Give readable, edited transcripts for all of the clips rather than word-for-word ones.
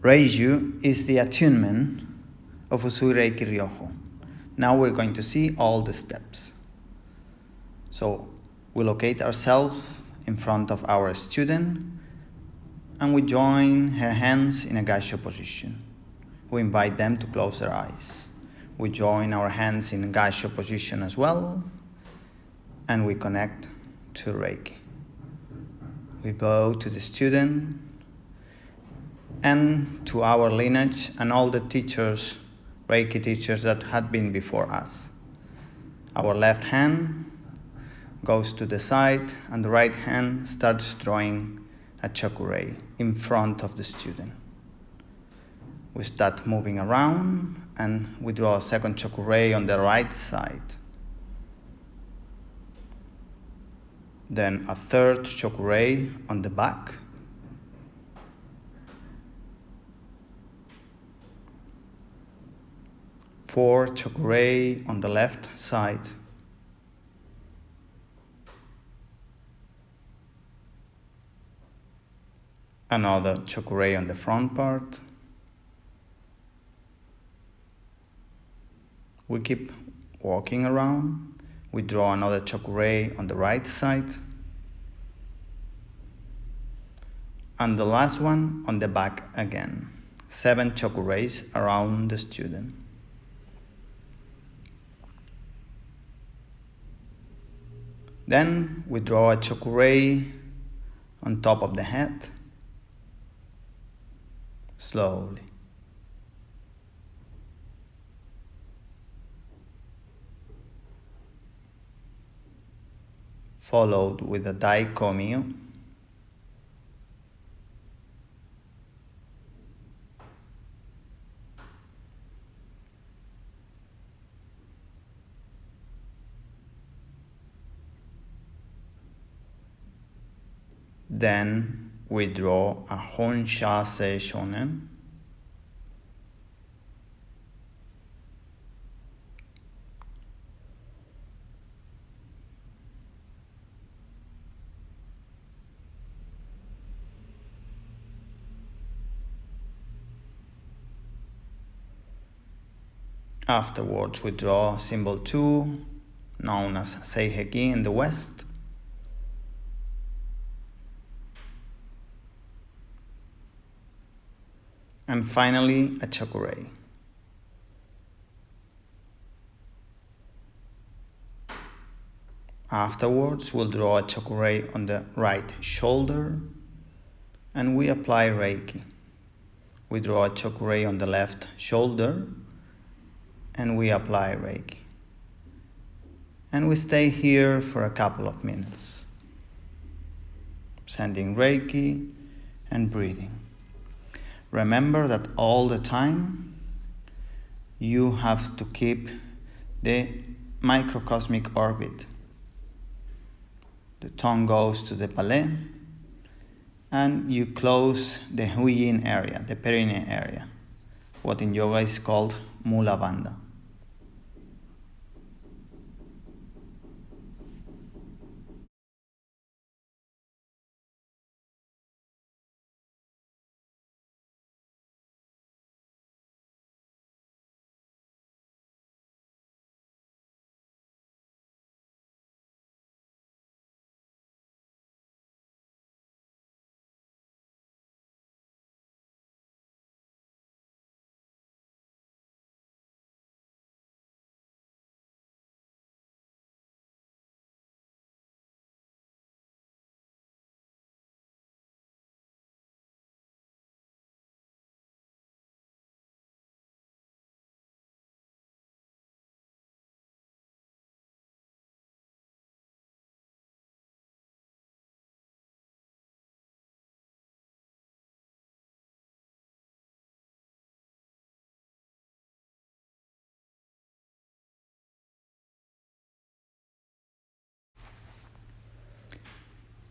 Reiju is the attunement of Usui Reiki Ryoho. Now we're going to see all the steps. So we locate ourselves in front of our student and we join her hands in a gaisho position. We invite them to close their eyes. We join our hands in a gaisho position as well and we connect to Reiki. We bow to the student and to our lineage and all the teachers, Reiki teachers that had been before us. Our left hand goes to the side and the right hand starts drawing a chokurei in front of the student. We start moving around and we draw a second chokurei on the right side. Then a third chokurei on the back. Four chokurei on the left side. Another chokurei on the front part. We keep walking around. We draw another chokurei on the right side. And the last one on the back again. 7 chokureis around the student. Then we draw a chokurei on top of the head. Slowly. Followed with a daikomyo. Then we draw a Honshase Shonen. Afterwards, we draw symbol 2, known as Seiheki in the West. And finally, a chokurei. Afterwards, we'll draw a chokurei on the right shoulder and we apply Reiki. We draw a chokurei on the left shoulder and we apply Reiki. And we stay here for a couple of minutes, sending Reiki and breathing. Remember that all the time you have to keep the microcosmic orbit. The tongue goes to the palais and you close the huiyin area, the perineum area, what in yoga is called Mula Bandha.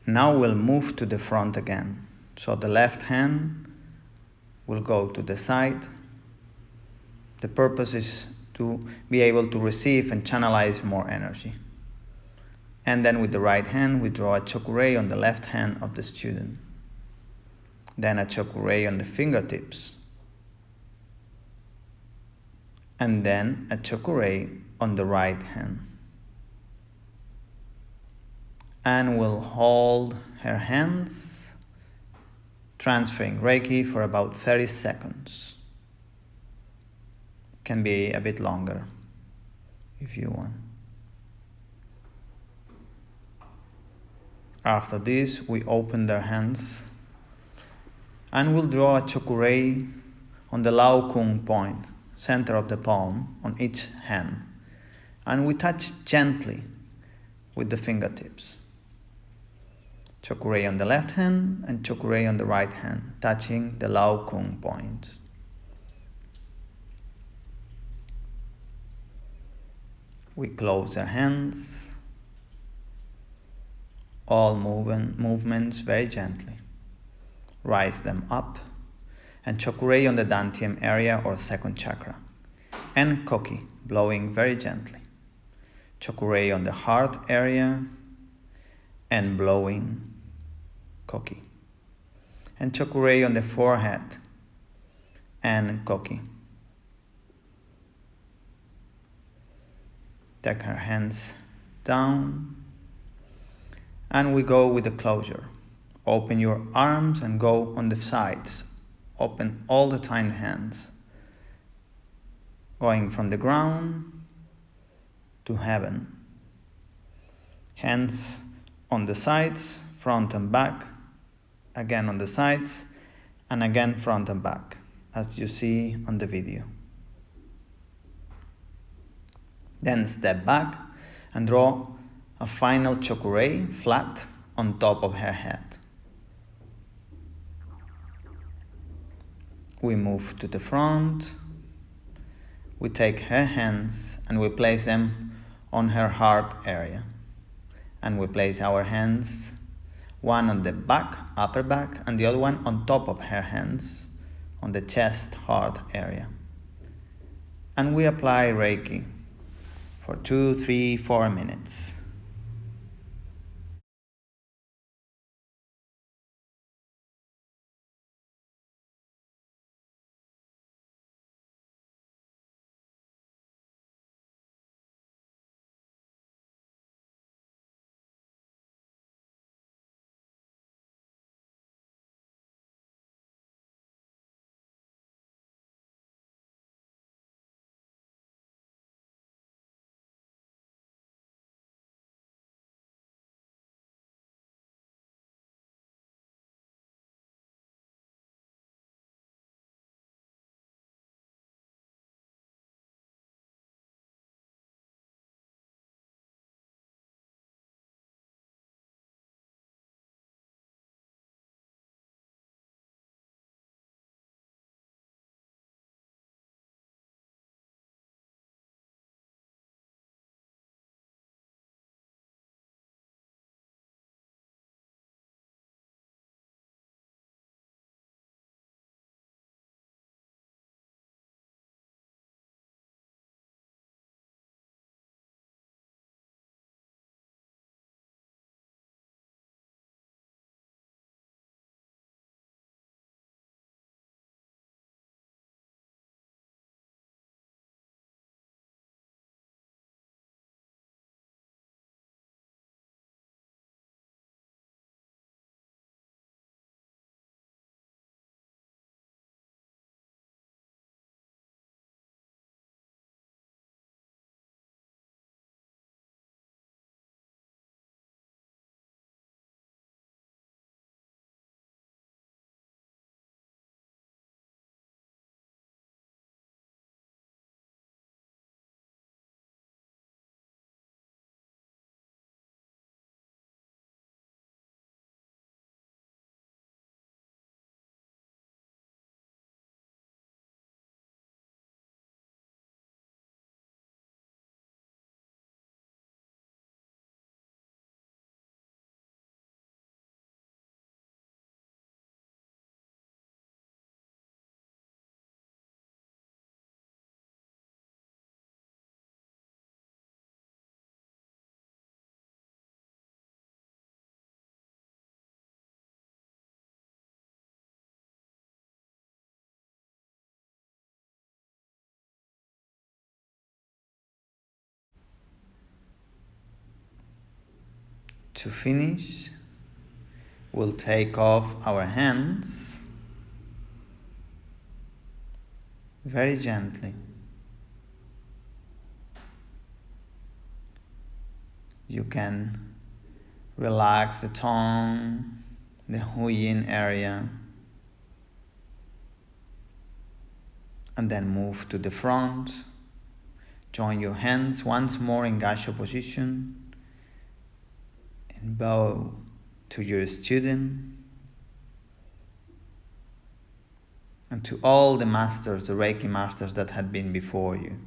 Now we'll move to the front again. So the left hand will go to the side. The purpose is to be able to receive and channelize more energy. And then with the right hand, we draw a chokurei on the left hand of the student. then a chokurei on the fingertips, and then a chokurei on the right hand. And we'll hold her hands, transferring Reiki for about 30 seconds. Can be a bit longer if you want. After this, we open their hands and we'll draw a chokurei on the Lao Kung point, center of the palm, on each hand. And we touch gently with the fingertips. Chokurei on the left hand and chokurei on the right hand, touching the Lao Kung points. We close our hands, all movements very gently. Rise them up, and chokurei on the dantian area or second chakra, and koki, blowing very gently. Chokurei on the heart area, and blowing koki. And chokurei on the forehead, and koki. Take her hands down, and we go with the closure. Open your arms and go on the sides. Open all the time the hands. Going from the ground to heaven. Hands on the sides, front and back. Again on the sides, and again front and back, as you see on the video. Then step back and draw a final chokurei flat on top of her head. We move to the front. We take her hands and we place them on her heart area. And we place our hands, one on the back, upper back, and the other one on top of her hands, on the chest, heart area. And we apply Reiki for 2, 3, 4 minutes. To finish, we'll take off our hands very gently. You can relax the tongue, the huyin area, and then move to the front. Join your hands once more in gassho position and bow to your student and to all the masters, the Reiki masters that had been before you.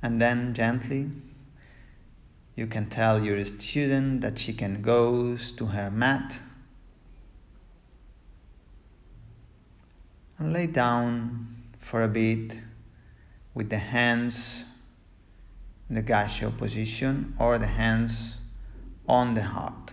And then gently, you can tell your student that she can go to her mat and lay down for a bit with the hands in the gassho position or the hands on the heart.